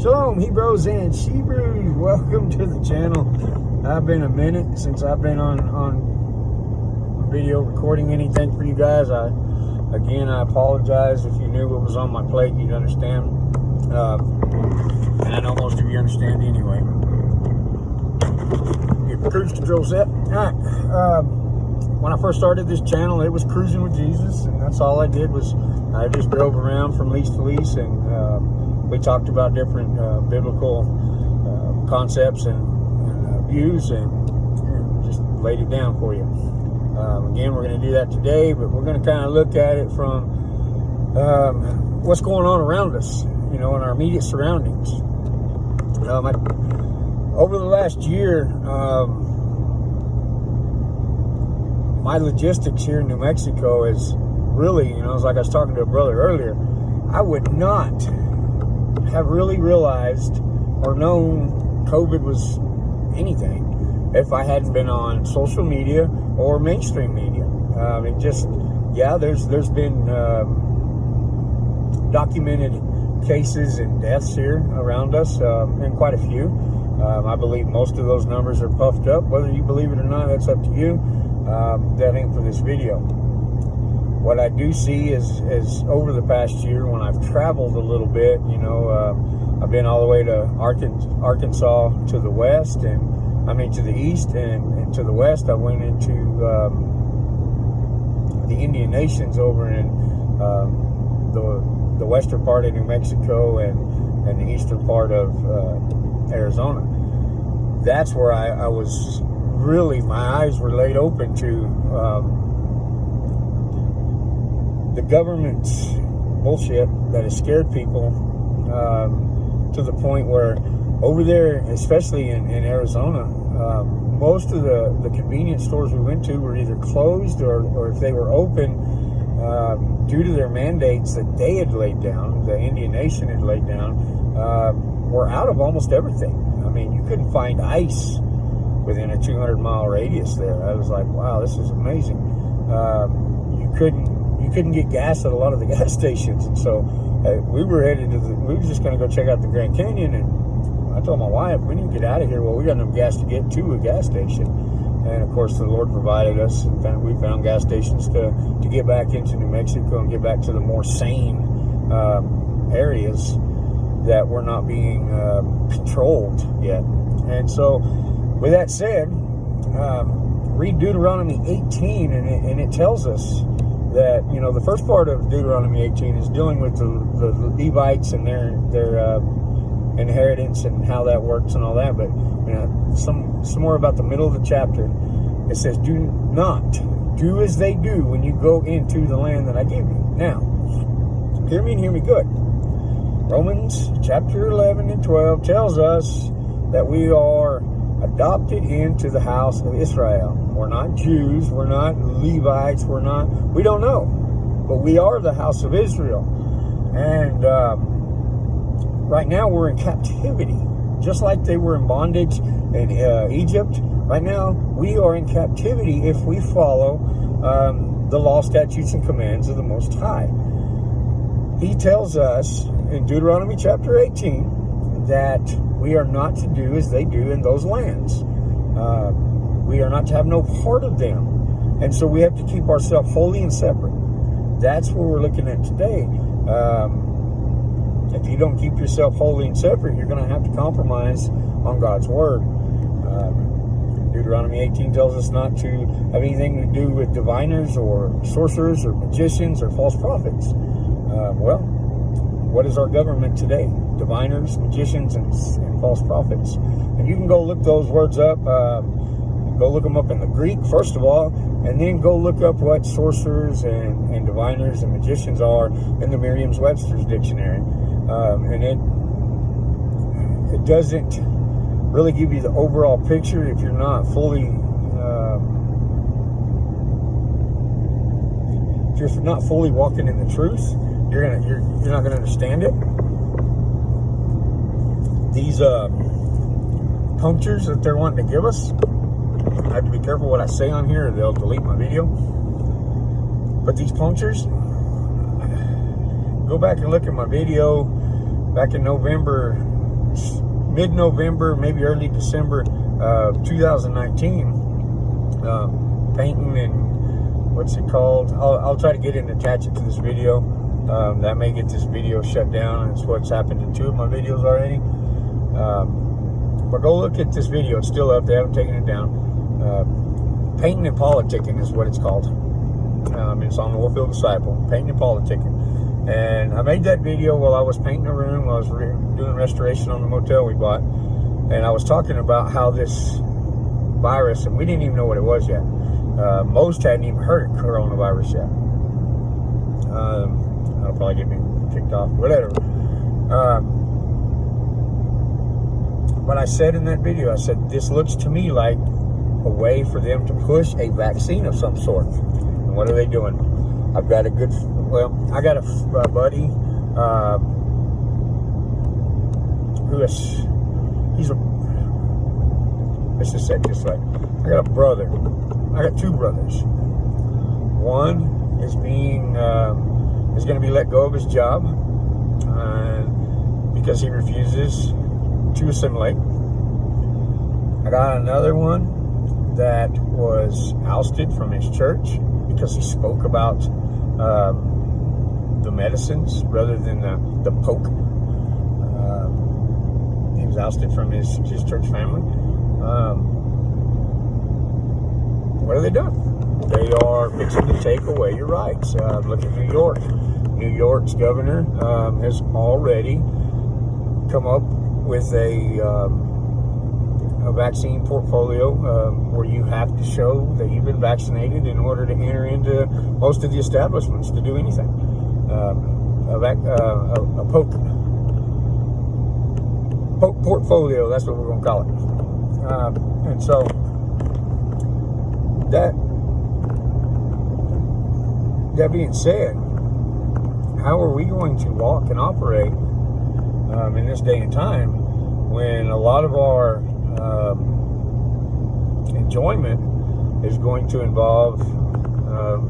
Shalom, Hebrews and Shebrews. Welcome to the channel. I've been a minute since I've been on video recording anything for you guys. I apologize. If you knew what was on my plate, you'd understand. And I know most of you understand anyway. Get the cruise control set. All right. When I first started this channel, it was cruising with Jesus, and that's all I did was I just drove around from lease to lease, and we talked about different biblical concepts and views, and just laid it down for you. Again, we're going to do that today, but we're going to kind of look at it from what's going on around us, you know, in our immediate surroundings. Over the last year, my logistics here in New Mexico is really, you know, it's like I was talking to a brother earlier, I would not have really realized or known COVID was anything if I hadn't been on social media or mainstream media. There's been documented cases and deaths here around us, and quite a few. I believe most of those numbers are puffed up. Whether you believe it or not, that's up to you. That ain't for this video. What I do see is over the past year, when I've traveled a little bit, you know, I've been all the way to Arkansas to the west, to the east, and to the west. I went into the Indian Nations over in the western part of New Mexico and the eastern part of Arizona. That's where I was really, my eyes were laid open to the government's bullshit that has scared people to the point where over there, especially in Arizona, most of the convenience stores we went to were either closed or if they were open, due to their mandates that they had laid down, the Indian Nation had laid down, were out of almost everything. I mean, you couldn't find ice within a 200-mile radius there. I was like, wow, this is amazing. You couldn't get gas at a lot of the gas stations, and so we were just going to go check out the Grand Canyon, and I told my wife, we need to get out of here. Well, we got enough gas to get to a gas station, and of course the Lord provided us, and we found gas stations to get back into New Mexico and get back to the more sane areas that were not being controlled yet. And so with that said, read Deuteronomy 18, and it tells us that, you know, the first part of Deuteronomy 18 is dealing with the Levites and their inheritance and how that works and all that. But, you know, some more about the middle of the chapter. It says, do not do as they do when you go into the land that I give you. Now, hear me and hear me good. Romans chapter 11 and 12 tells us that we are adopted into the house of Israel. We're not Jews, we're not Levites, we don't know, but we are the house of Israel. And right now we're in captivity, just like they were in bondage in Egypt. Right now we are in captivity if we follow the law, statutes, and commands of the Most High. He tells us in Deuteronomy chapter 18 that we are not to do as they do in those lands. We are not to have no part of them. And so we have to keep ourselves holy and separate. That's what we're looking at today. If you don't keep yourself holy and separate, you're going to have to compromise on God's word. Deuteronomy 18 tells us not to have anything to do with diviners or sorcerers or magicians or false prophets. What is our government today? Diviners, magicians, and false prophets. And you can go look those words up. Go look them up in the Greek, first of all, and then go look up what sorcerers and diviners and magicians are in the Merriam-Webster's dictionary. And it doesn't really give you the overall picture if you're not fully walking in the truth. You're not gonna understand it. These punctures that they're wanting to give us, I have to be careful what I say on here or they'll delete my video. But these punctures, go back and look at my video back in November mid-November, maybe early December 2019, painting and what's it called? I'll try to get it and attach it to this video. That may get this video shut down. It's what's happened in 2 of my videos already. But go look at this video. It's still up. They haven't taken it down. Painting and Politicking is what it's called. It's on the Warfield Disciple. Painting and Politicking. And I made that video while I was painting a room. I was doing restoration on the motel we bought. And I was talking about how this virus, and we didn't even know what it was yet. Most hadn't even heard of coronavirus yet. That'll probably get me kicked off. Whatever. But I said in that video, I said, this looks to me like a way for them to push a vaccine of some sort. And what are they doing? I've got a good, I got a buddy who is, let's just say it this way. I got a brother. I got 2 brothers. One is going to be let go of his job because he refuses to assimilate. I got another one that was ousted from his church because he spoke about the medicines rather than the poke. He was ousted from his church family. What are they doing? They are fixing to take away your rights. Look at New York. New York's governor has already come up with a vaccine portfolio where you have to show that you've been vaccinated in order to enter into most of the establishments to do anything. A poke portfolio, that's what we're going to call it. And so that being said, how are we going to walk and operate in this day and time when a lot of our enjoyment is going to involve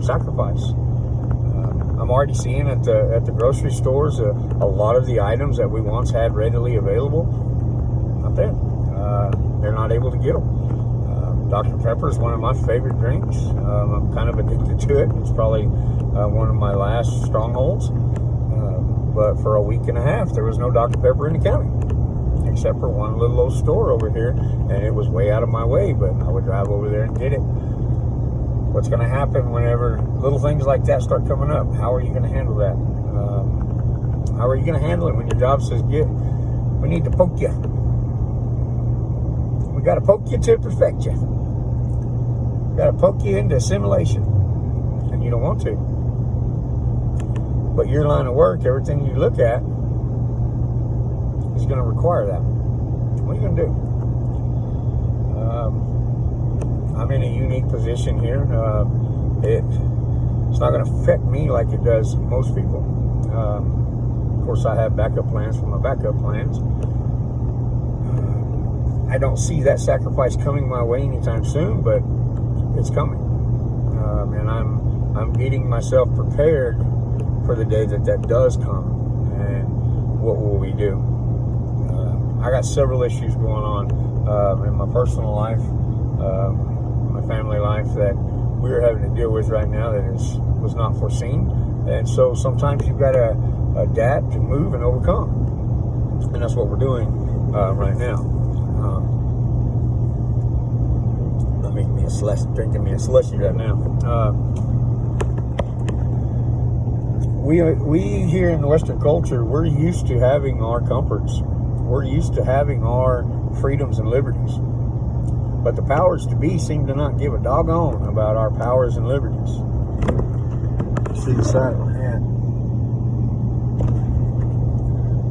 sacrifice? I'm already seeing at the grocery stores a lot of the items that we once had readily available, not there. They're not able to get them. Dr. Pepper is one of my favorite drinks. I'm kind of addicted to it. It's probably one of my last strongholds. But for a week and a half, there was no Dr. Pepper in the county, except for one little old store over here, and it was way out of my way, but I would drive over there and get it. What's going to happen whenever little things like that start coming up? How are you going to handle that? How are you going to handle it when your job says, we need to poke you. We got to poke you to perfect you. We got to poke you into assimilation, and you don't want to. But your line of work, everything you look at, is going to require that. What are you going to do? I'm in a unique position here. It's not going to affect me like it does most people. Of course, I have backup plans for my backup plans. I don't see that sacrifice coming my way anytime soon, but it's coming. And I'm getting myself prepared for the day that does come. And what will we do? I got several issues going on in my personal life, my family life, that we're having to deal with right now that was not foreseen. And so sometimes you've got to adapt and move and overcome. And that's what we're doing right now. I'm making me a slush, drinking me a slushy right now. We here in the Western culture, we're used to having our comforts. We're used to having our freedoms and liberties. But the powers to be seem to not give a doggone about our powers and liberties. See the side of my hand.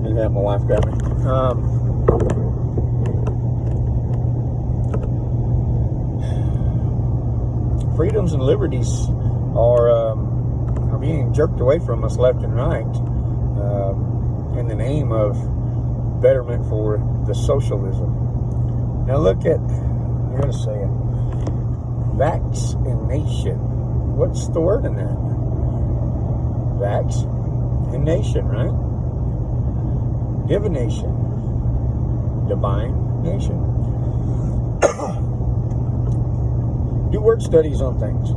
And that my wife got me. Freedoms and liberties are being jerked away from us left and right in the name of betterment for the socialism. Now look at, I'm going to say it, vaccination. What's the word in that? Vax and nation, right? Divination. divine nation. Do word studies on things.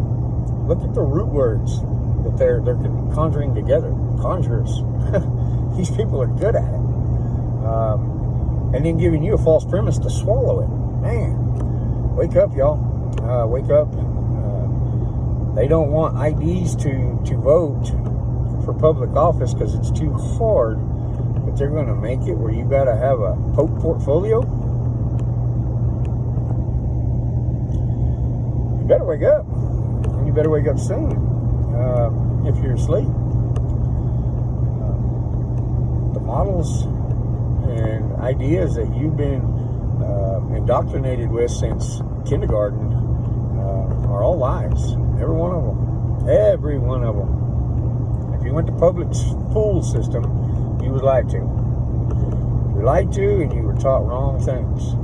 Look at the root words that they're conjuring together. Conjurers. These people are good at it. And then giving you a false premise to swallow it. Man, wake up, y'all. Wake up. They don't want IDs to vote for public office because it's too hard. But they're going to make it where you got to have a Pope portfolio. You better wake up. And you better wake up soon if you're asleep. The models and ideas that you've been indoctrinated with since kindergarten are all lies. Every one of them. Every one of them. If you went to public school system, you was lied to. You were lied to and you were taught wrong things.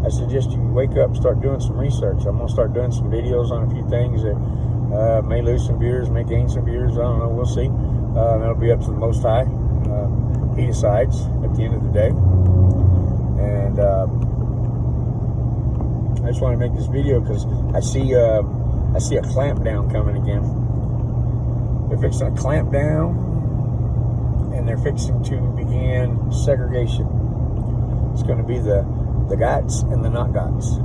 I suggest you wake up and start doing some research. I'm going to start doing some videos on a few things that may lose some viewers, may gain some viewers. I don't know. We'll see. That'll be up to the Most High. He decides at the end of the day. And I just want to make this video because I see a clamp down coming again. They're fixing a clamp down, and they're fixing to begin segregation. It's going to be the gots and the not gots,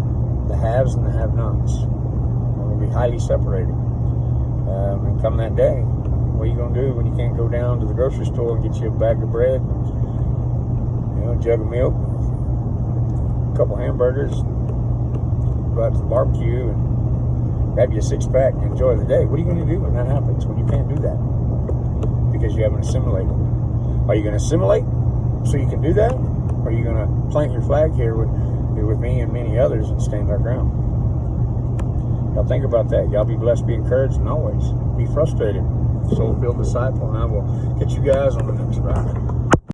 the haves and the have-nots. They're going to be highly separated. And come that day, what are you going to do when you can't go down to the grocery store and get you a bag of bread, a jug of milk, a couple hamburgers, go out to the barbecue and grab you a six-pack and enjoy the day? What are you going to do when that happens, when you can't do that? Because you haven't assimilated. Are you going to assimilate so you can do that? Or are you going to plant your flag here with me and many others and stand our ground? Y'all think about that. Y'all be blessed, be encouraged, and always be frustrated. Soul-filled disciple, and I will get you guys on the next ride.